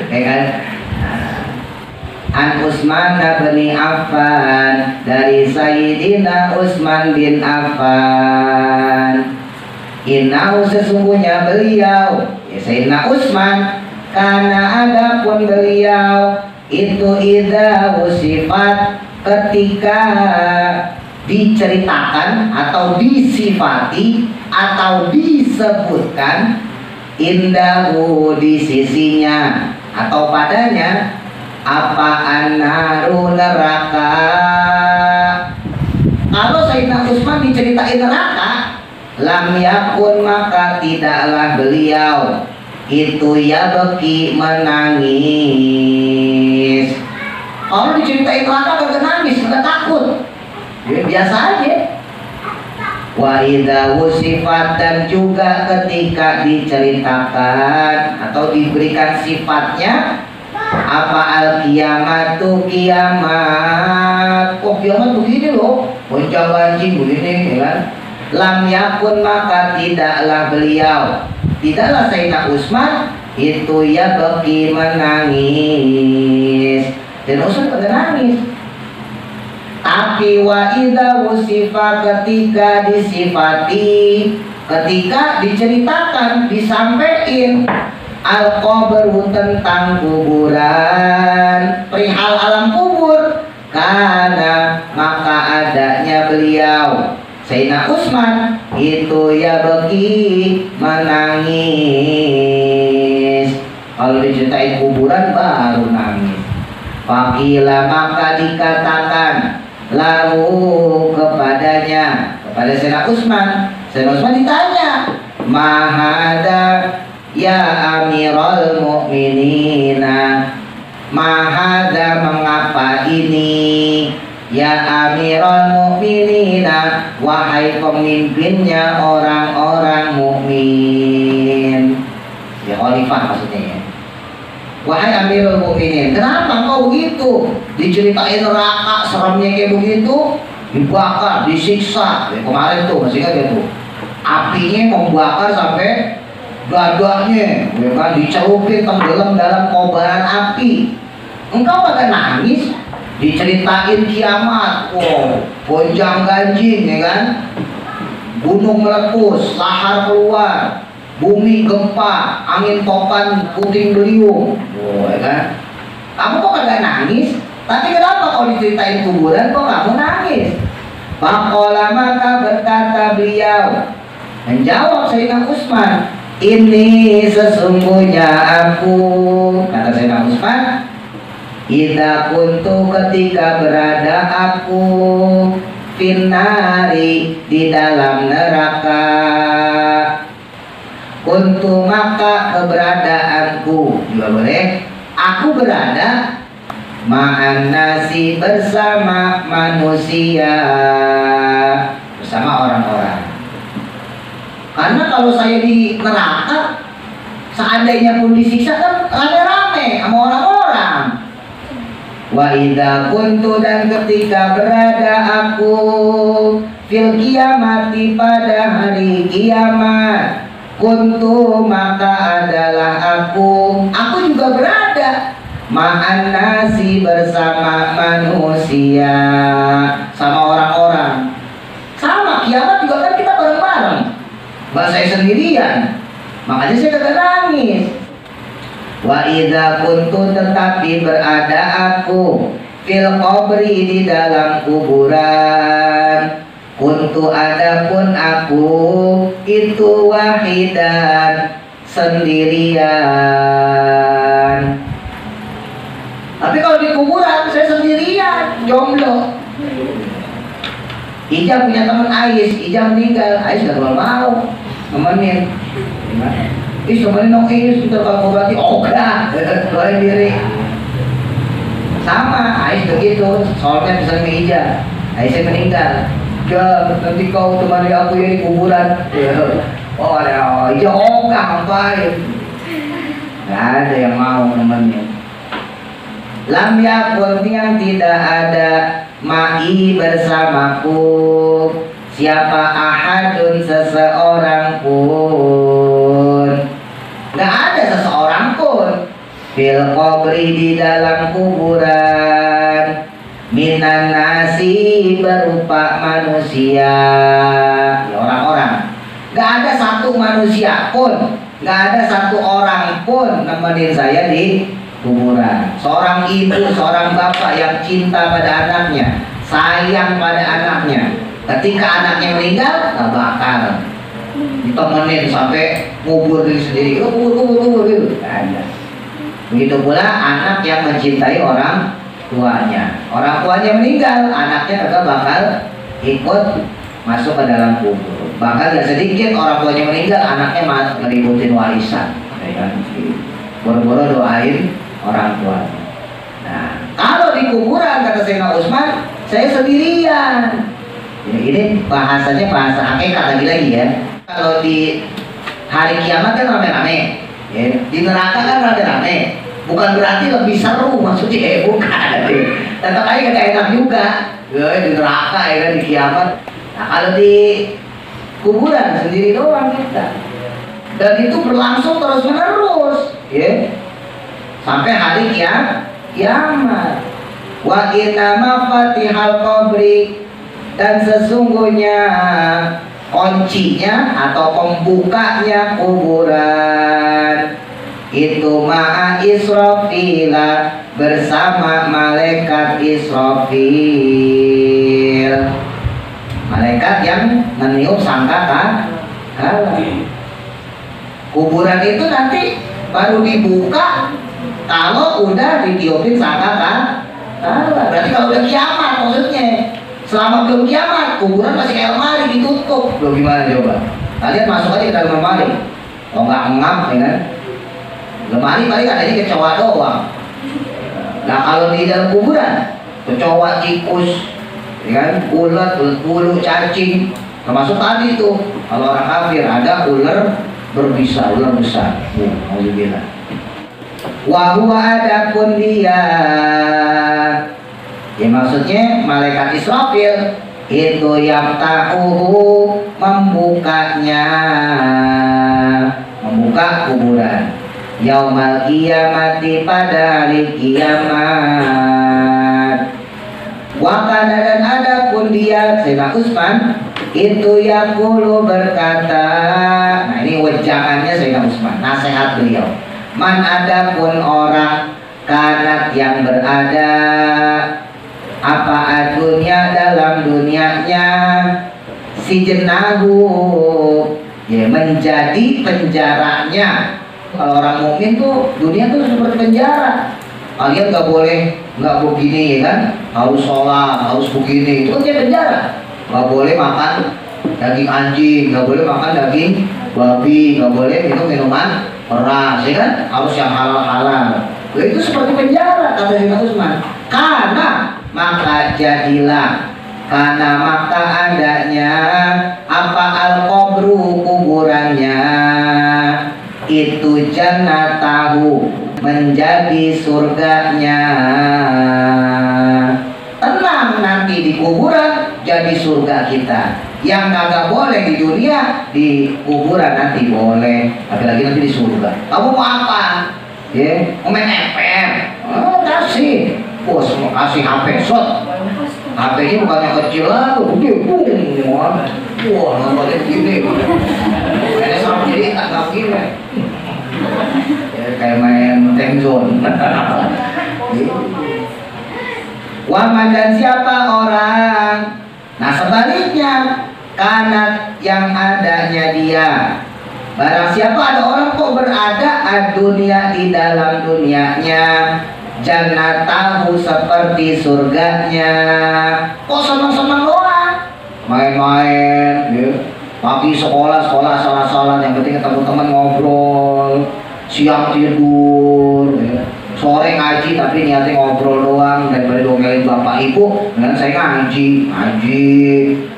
ya kan? An Utsman bin Affan, dari Sayyidina Utsman bin Affan. Innahu, sesungguhnya beliau, ya Sayyidina Utsman, karena adapun beliau itu idza sifat, ketika diceritakan atau disifati atau disebutkan, indahu, di sisinya atau padanya, apa annaru, neraka. Kalau Sayyidina Utsman diceritain neraka, lam yakun, maka tidaklah beliau itu ya beki, menangis. Kalau diceritain neraka gak nangis, gak takut, ya, biasa aja. Wa idza wusifat, dan juga ketika diceritakan atau diberikan sifatnya, apa al kiamatu, kiamat. Oh kiamat begini loh, goncang ganjing begini, ya kan? Lam yakun, maka tidaklah beliau, tidaklah Sayyidina Utsman itu ya beki, menangis. Dan Utsman pada nangis. Tapi wa idza wusifa, ketika disifati, ketika diceritakan, disampaikan al-qabru, tentang kuburan, perihal alam kubur, karena maka adanya beliau Sayyidina Utsman itu ya beki, menangis. Kalau diceritain kuburan baru nangis. Fakila maka dikatakan lalu kepadanya, kepada Sayyidina Utsman. Sayyidina Utsman ditanya, mahada ya Amirul Mukminina, mahada mengapa ini, ya Amirul Mukminina, wahai pemimpinnya orang-orang mukmin. Ya khalifah maksudnya ya. Wahai Amirul Mukminin, kenapa kau begitu? Diceritain neraka seremnya kayak begitu, dibakar, disiksa. Ya, kemarin tuh masih ingat tuh, apinya membakar sampai dadanya, ya kan, dicelupin tenggelam dalam kobaran api. Engkau pada nangis? Diceritain kiamat, wow, gonjang ganjing, ya kan, gunung meletus, lahar keluar, bumi gempa, angin topan, puting beliung, oh, ya kan? Kamu kok kagak nangis? Tapi kenapa kalau diceritain kuburan kok kamu nangis? Faqala maka berkata beliau, menjawab Sayyidina Utsman, ini sesungguhnya aku, kata Sayyidina Utsman, idza kuntu ketika berada aku finnari di dalam neraka, kuntu maka keberadaanku juga boleh, aku berada ma'an nasi bersama manusia, bersama orang-orang. Karena kalau saya di neraka, seandainya pun disiksa kan rame-rame sama orang-orang. Wa idza kuntu dan ketika berada aku fil kiamati pada hari kiamat, kuntu maka adalah aku juga berada ma'an nasi bersama manusia, sama orang-orang. Sama kiamat juga kan kita bareng-bareng. Mbak saya sendirian, makanya saya kagak nangis. Wa idza kuntu tetapi berada aku fil qabri di dalam kuburan, kuntu adapun aku itu wahidan sendirian. Tapi kalau di kuburan saya sendirian, jomblo. Ijam punya teman Ais, Ijam meninggal, Ais gak mau nemenin. Gimana? Temenin dong Ais, kita kalau berarti ogah, keluarin diri. Sama, Ais begitu, soalnya misalnya Ijam, Aisnya meninggal. Ya, nanti kau temani aku ya di kuburan. Oh ada Ijam ogah, ngapain? Gak ada yang mau nemenin. Lam yakun yang tidak ada ma'i bersamaku siapa ahadun seseorang pun, nggak ada seseorang pun fil qabri di dalam kuburan minan nasi berupa manusia, ya orang-orang, nggak ada satu manusia pun, nggak ada satu orang pun nemenin saya di kuburan. Seorang ibu, seorang bapak yang cinta pada anaknya, sayang pada anaknya, ketika anaknya meninggal, nggak bakal ditemenin sampai ngubur diri sendiri, kubur gitu. Ada. Begitu pula anak yang mencintai orang tuanya. Orang tuanya meninggal, anaknya nggak bakal ikut masuk ke dalam kubur. Bahkan gak sedikit orang tuanya meninggal, anaknya malah ngeributin warisan. Boro-boro doain orang tua. Nah, kalau di kuburan kata Sayyidina Utsman, saya sendirian. Ini bahasanya bahasa hakikat lagi ya. Kalau di hari kiamat kan rame-rame, ya. Di neraka kan rame-rame. Bukan berarti lebih seru maksudnya, bukan. Tetap aja kagak enak juga. Ya, di neraka ya kan, di kiamat. Nah, kalau di kuburan sendiri doang kita. Dan itu berlangsung terus-menerus, ya. Sampai hari kiamat. Wa inna mafatihal qabri, dan sesungguhnya kuncinya atau pembukanya kuburan itu ma'a Israfila, bersama malaikat Israfil, malaikat yang meniup sangkakala. Kuburan itu nanti baru dibuka kalau udah ditiupin sangka berarti kalau udah kiamat maksudnya. Selama belum kiamat, kuburan masih kayak lemari ditutup. Loh gimana coba? Kalian masuk aja ke dalam lemari. Kalau nggak ngap, ya kan? Lemari paling adanya kecoa doang. Nah kalau di dalam kuburan, kecoa, tikus, ya kan? Ulat, bulu, cacing, termasuk tadi tuh. Kalau orang kafir ada ular berbisa, ular besar. Alhamdulillah. Wahwa adapun dia. Ya maksudnya malaikat Israfil itu yang tahu membukanya, membuka kuburan. Yaumal kiamati pada hari kiamat. Wakana dan adapun dia Sayyidina Utsman itu yaqulu berkata. Nah ini wejangannya Sayyidina Utsman, nasihat beliau. Man adapun orang kanat yang berada apa adunya dalam dunianya si jenahu ya menjadi penjaranya. Kalau orang mukmin tuh dunia tuh seperti penjara. Kalian nggak boleh nggak begini ya kan, harus sholat harus begini, itu kan dia penjara. Nggak boleh makan daging anjing, nggak boleh makan daging babi, nggak boleh minum minuman keras ya kan, harus yang halal. Itu seperti penjara kata Sayyidina Utsman. Karena maka jadilah karena maka adanya apa al-qabru kuburannya itu jannatahu menjadi surganya. Tenang nanti di kuburan jadi surga kita. Yang kagak boleh di dunia di kuburan nanti boleh, apalagi nanti di surga. Kamu mau apa? Ya, mau main FM? Oh, kasih. Bos mau kasih HP shot. HP-nya bukannya kecil lah, gede, boom. Wah, nontonnya gini. Kayaknya sama jadi agak gini. Ya, kayak main tank zone. Waman dan siapa orang. Nah sebaliknya kanat yang adanya dia. Barang siapa ada orang kok berada dunia di dalam dunianya jannatahu seperti surganya. Kok senang-senang doang main-main ya. Pagi sekolah salah-salah, yang penting ketemu teman ngobrol, siang tidur ya. Sore ngaji tapi niatnya ngobrol doang daripada domelin bapak ibu. Dan saya ngaji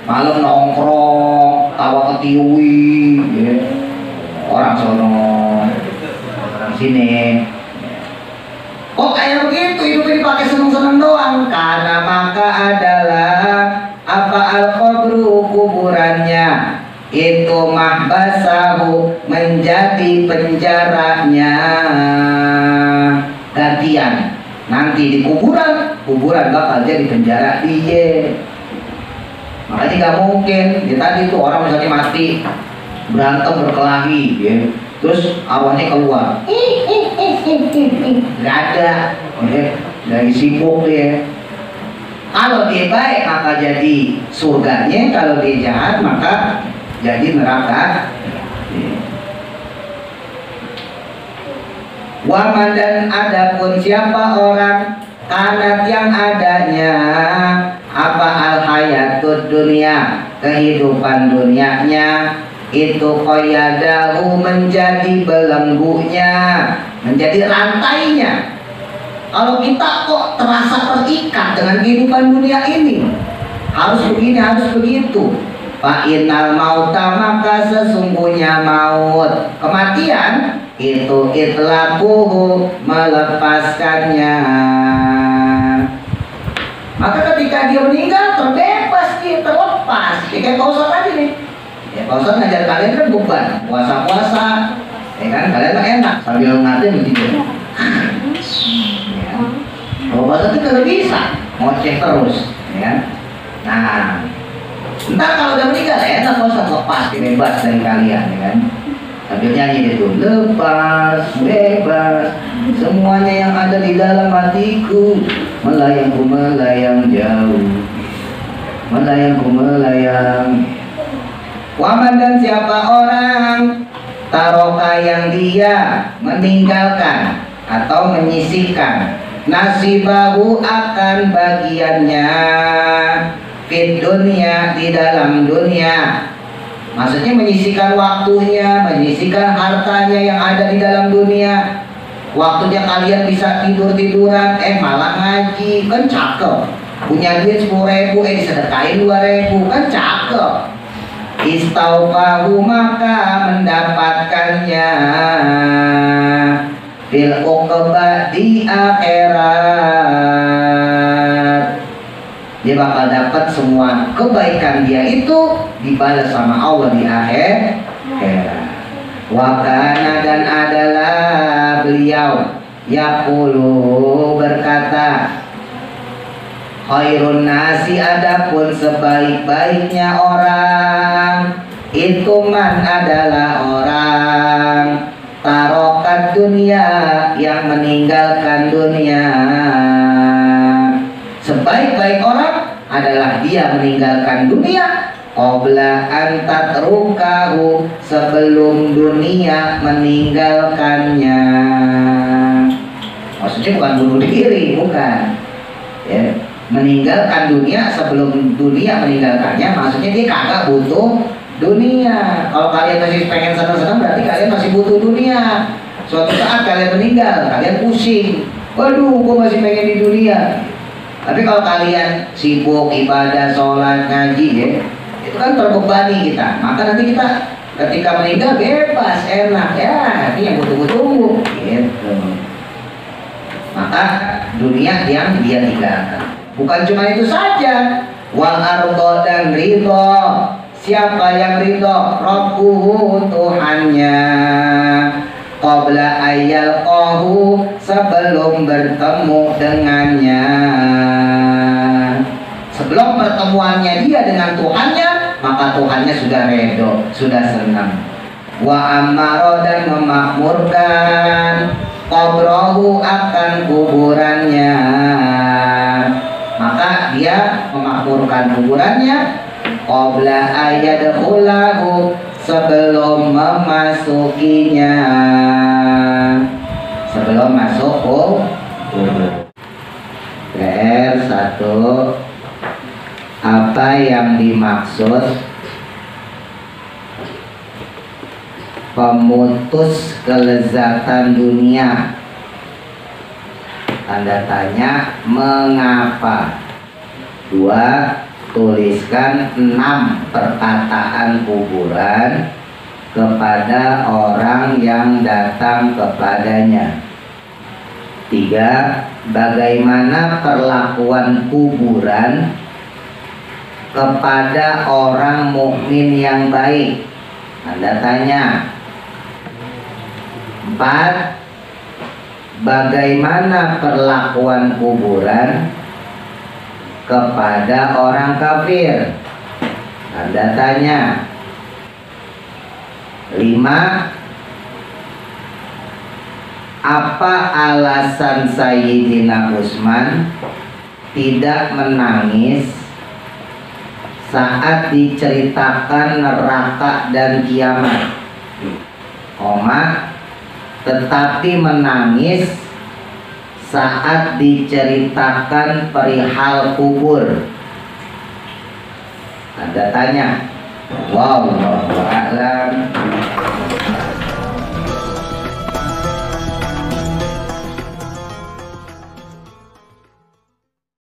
malam nongkrong tawa ketiwi ya. Orang sono orang sini kok kayak begitu hidupnya dipakai seneng-seneng doang. Karena maka adalah apa al-qabru kuburannya itu mahbasahu menjadi penjaranya. Gantian nanti di kuburan bakal jadi penjara dia. Makanya nggak mungkin ya tadi tuh orang misalnya mati berantem berkelahi ya. Terus awalnya keluar nggak ada ya. Dari sibuk dia. Kalau dia baik maka jadi surganya, kalau dia jahat maka jadi neraka. Waman dan adapun siapa orang kanat yang adanya apa al hayatud dunia kehidupan dunianya itu qayadahu menjadi belenggunya, menjadi rantainya. Kalau kita kok terasa terikat dengan kehidupan dunia ini, harus begini, harus begitu. Fa innal mauta maka sesungguhnya maut, kematian itu itlaquhu melepaskannya. Maka ketika dia meninggal terbebas, dia terlepas. Ya, kayak Pak Ustadz tadi nih. Ya Pak Ustadz ngajar kalian kan beban, puasa-puasa. Ya kan kalian mah enak sambil ngatin begitu. Ya. Kalau Pak Ustadz itu nggak bisa, ngoceh terus. Ya. Nah, ntar kalau udah meninggal enak Pak Ustadz lepas, bebas dari kalian, ya kan. Sambil nyanyi itu lepas, bebas, semuanya yang ada di dalam hatiku melayangku melayang jauh, melayangku melayang. Waman dan siapa orang taroka yang dia meninggalkan atau menyisihkan, nasibahu akan bagiannya, fit dunia di dalam dunia. Maksudnya menyisihkan waktunya, menyisihkan hartanya yang ada di dalam dunia. Waktunya kalian bisa tidur-tiduran, malah ngaji, kan cakep. Punya duit 10.000, disedekain 2.000, kan cakep. Istaufahu maka mendapatkannya fil uqba di akhirat. Dia bakal dapat semua kebaikan dia itu dibalas sama Allah di akhirat. Wakana dan adalah beliau yaqulu berkata, khairun nasi adapun sebaik-baiknya orang itu man adalah orang tarokat dunia yang meninggalkan dunia. Sebaik-baik orang adalah dia meninggalkan dunia qabla an tatrukahu sebelum dunia meninggalkannya. Maksudnya bukan bunuh diri, bukan ya. Meninggalkan dunia sebelum dunia meninggalkannya, maksudnya dia kagak butuh dunia. Kalau kalian masih pengen senang-senang berarti kalian masih butuh dunia. Suatu saat kalian meninggal, kalian pusing, waduh gue masih pengen di dunia. Tapi kalau kalian sibuk ibadah, sholat, ngaji ya, itu kan terbebani kita. Maka nanti kita ketika meninggal bebas, enak ya. Ini yang butuh-butuh gitu. Maka dunia yang dia tinggalkan. Bukan cuma itu saja, wal ardo dan ridho. Siapa yang ridho? Rabbuhu Tuhannya. Qabla ayyal qahu sebelum bertemu dengannya. Sebelum pertemuannya dia dengan Tuhannya, maka Tuhannya sudah ridho, sudah senang. Wa amaro dan memakmurkan qabrahu akan kuburannya. Maka dia memakmurkan kuburannya qabla ayyadkhulahu sebelum memasukinya, sebelum masuk kubur. PR 1. Apa yang dimaksud pemutus kelezatan dunia? Tanda tanya, mengapa? 2. Tuliskan 6 perkataan kuburan kepada orang yang datang kepadanya. 3. Bagaimana perlakuan kuburan kepada orang mukmin yang baik? Tanda tanya. 4. Bagaimana perlakuan kuburan kepada orang kafir? Tanda tanya. 5. Apa alasan Sayyidina Utsman tidak menangis saat diceritakan neraka dan kiamat, tetapi menangis saat diceritakan perihal kubur? Tanda tanya. Wallahu a'lam.